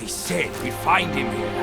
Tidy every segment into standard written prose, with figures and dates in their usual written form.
He said we'd find him here.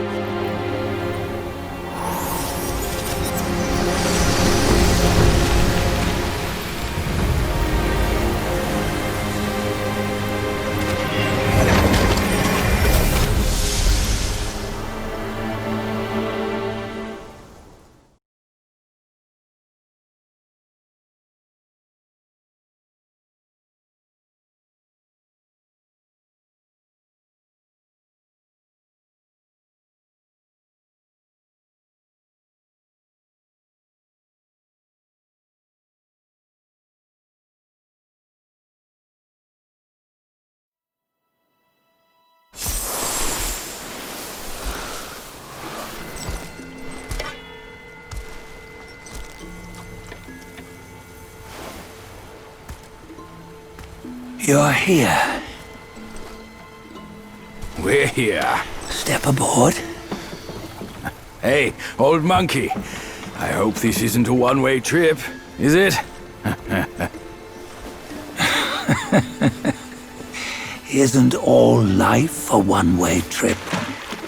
You're here. We're here. Step aboard. Hey, old monkey. I hope this isn't a one-way trip, is it? Isn't all life a one-way trip?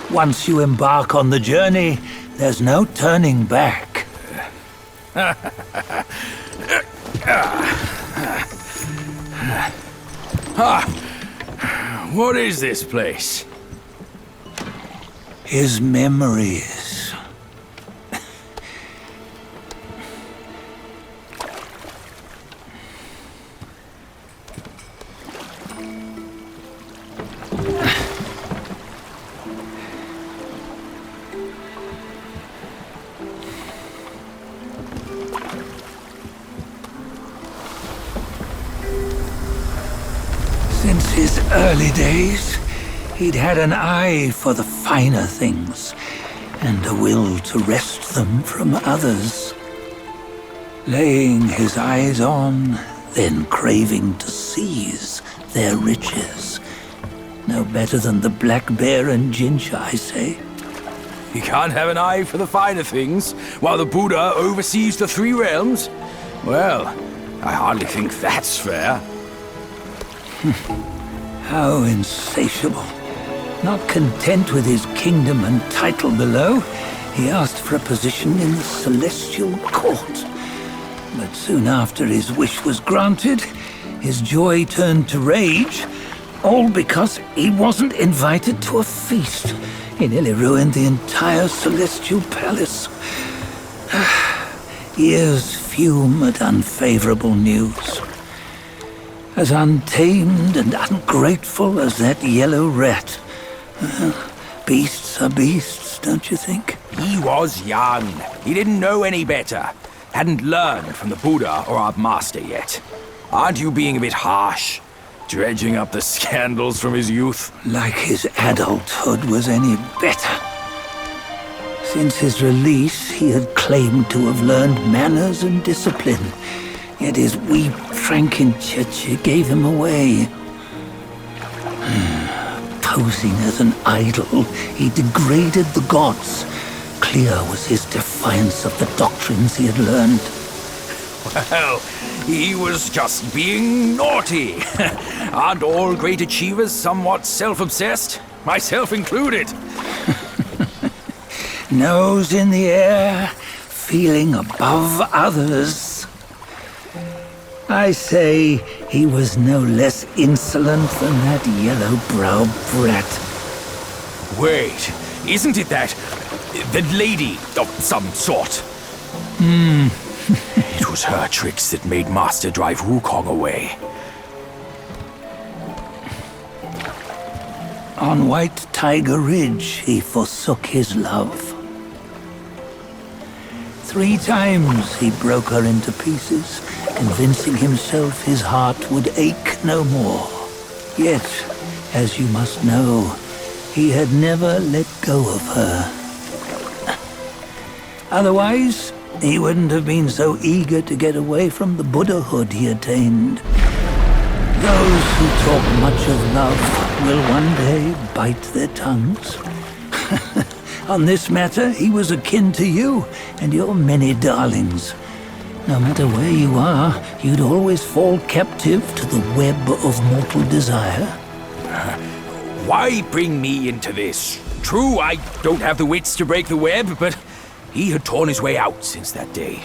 Once you embark on the journey, there's no turning back. What is this place? His memories. Since his early days, he'd had an eye for the finer things, and a will to wrest them from others. Laying his eyes on, then craving to seize their riches. No better than the black bear and ginger, I say. You can't have an eye for the finer things, while the Buddha oversees the three realms? Well, I hardly think that's fair. How insatiable. Not content with his kingdom and title below, he asked for a position in the celestial court. But soon after his wish was granted, his joy turned to rage, all because he wasn't invited to a feast. He nearly ruined the entire celestial palace. Ears fume at unfavorable news. As untamed and ungrateful as that yellow rat. Beasts are beasts, don't you think? He was young. He didn't know any better. Hadn't learned from the Buddha or our master yet. Aren't you being a bit harsh? Dredging up the scandals from his youth? Like his adulthood was any better. Since his release, he had claimed to have learned manners and discipline. Yet his weak Frankenchurch gave him away. Posing as an idol, he degraded the gods. Clear was his defiance of the doctrines he had learned. Well, he was just being naughty. Aren't all great achievers somewhat self-obsessed? Myself included. Nose in the air, feeling above others. I say he was no less insolent than that yellow-browed brat. Wait, isn't it that lady of some sort? It was her tricks that made Master drive Wukong away. On White Tiger Ridge, he forsook his love. 3 times he broke her into pieces, convincing himself his heart would ache no more. Yet, as you must know, he had never let go of her. Otherwise, he wouldn't have been so eager to get away from the Buddhahood he attained. Those who talk much of love will one day bite their tongues. On this matter, he was akin to you and your many darlings. No matter where you are, you'd always fall captive to the web of mortal desire. Why bring me into this? True, I don't have the wits to break the web, but he had torn his way out since that day.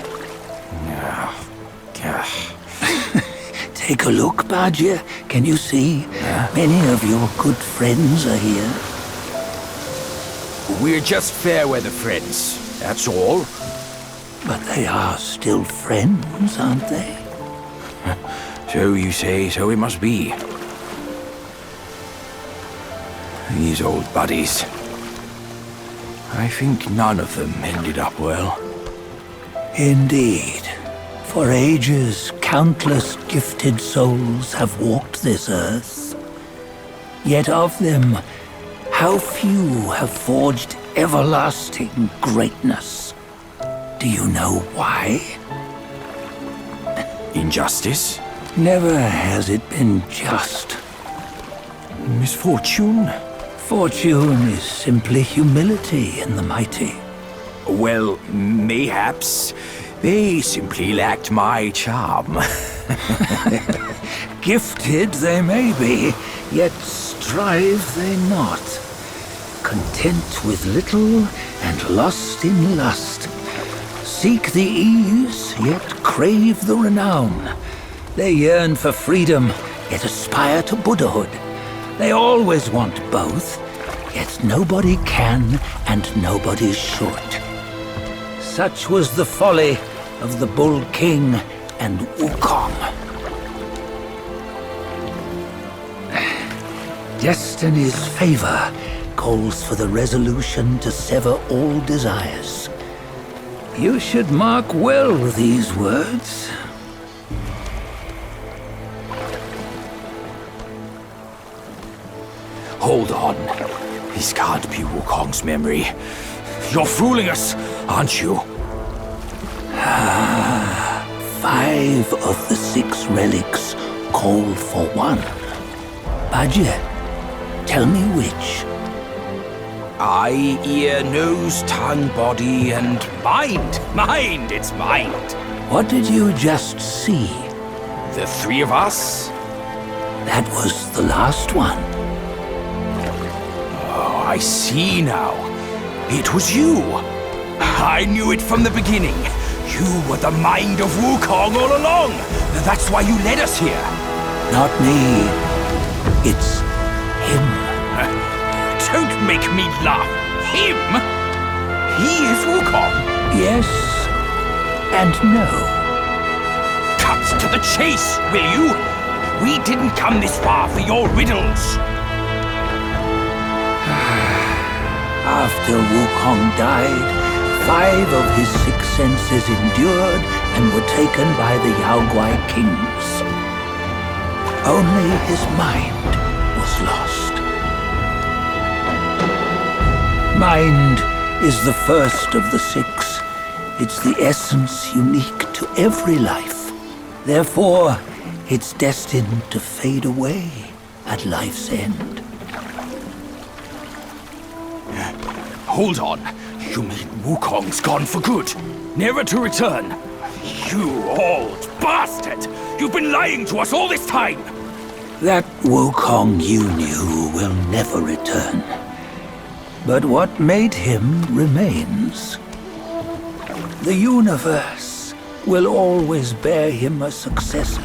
Take a look, Badger. Can you see? Many of your good friends are here. We're just fair-weather friends, that's all. But they are still friends, aren't they? So you say, so it must be. These old buddies. I think none of them ended up well. Indeed. For ages, countless gifted souls have walked this earth. Yet of them, how few have forged everlasting greatness? Do you know why? Injustice? Never has it been just. Misfortune? Fortune is simply humility in the mighty. Well, mayhaps. They simply lacked my charm. Gifted they may be, yet strive they not. Content with little and lost in lust. Seek the ease, yet crave the renown. They yearn for freedom, yet aspire to Buddhahood. They always want both, yet nobody can and nobody should. Such was the folly of the Bull King and Wukong. Destiny's favor calls for the resolution to sever all desires. You should mark well these words. Hold on. This can't be Wukong's memory. You're fooling us, aren't you? 5 of the 6 relics call for one. Badger, tell me which. Eye, ear, nose, tongue, body, and mind. Mind, it's mind. What did you just see? The 3 of us? That was the last one. Oh, I see now. It was you. I knew it from the beginning. You were the mind of Wukong all along. That's why you led us here. Not me. It's him. Don't make me laugh. Him? He is Wukong. Yes and no. Cut to the chase, will you? We didn't come this far for your riddles. After Wukong died, 5 of his 6 senses endured and were taken by the Yaoguai kings. Only his mind was lost. Mind is the first of the 6. It's the essence unique to every life. Therefore, it's destined to fade away at life's end. Hold on. You mean Wukong's gone for good? Never to return? You old bastard! You've been lying to us all this time! That Wukong you knew will never return. But what made him remains. The universe will always bear him a successor.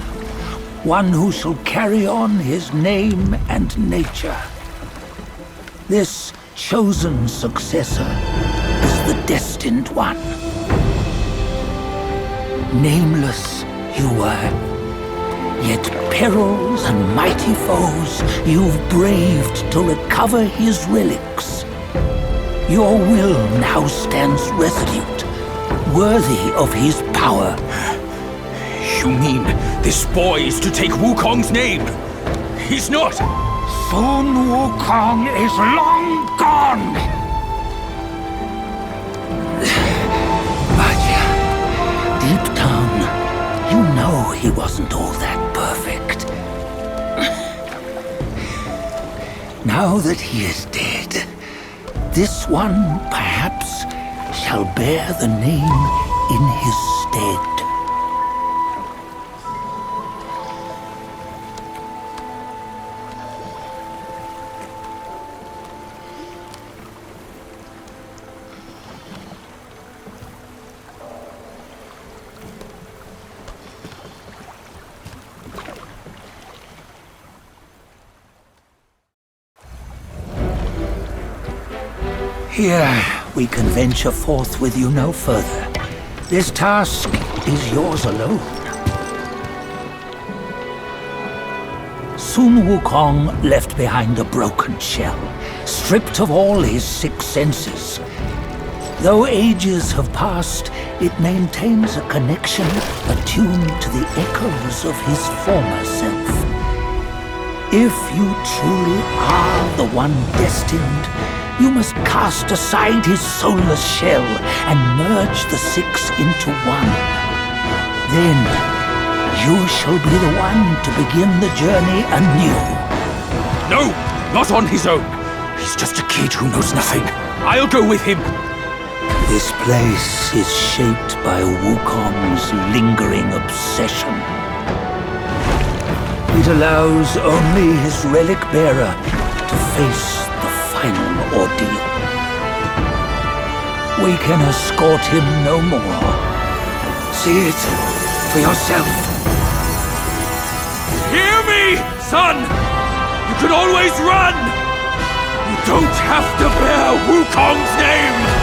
One who shall carry on his name and nature. This chosen successor is the destined one. Nameless you were, yet perils and mighty foes you've braved to recover his relics. Your will now stands resolute, worthy of his power. You mean this boy is to take Wukong's name? He's not! Soon Wukong is long gone! Badger, deep down, you know he wasn't all that perfect. Now that he is dead, this one, perhaps, shall bear the name in his stead. Here, we can venture forth with you no further. This task is yours alone. Sun Wukong left behind a broken shell, stripped of all his 6 senses. Though ages have passed, it maintains a connection attuned to the echoes of his former self. If you truly are the one destined, you must cast aside his soulless shell and merge the 6 into one. Then, you shall be the one to begin the journey anew. No, not on his own. He's just a kid who knows nothing. I'll go with him. This place is shaped by Wukong's lingering obsession. It allows only his relic bearer to face the final ordeal. We can escort him no more. See it for yourself. Hear me, son! You can always run! You don't have to bear Wukong's name!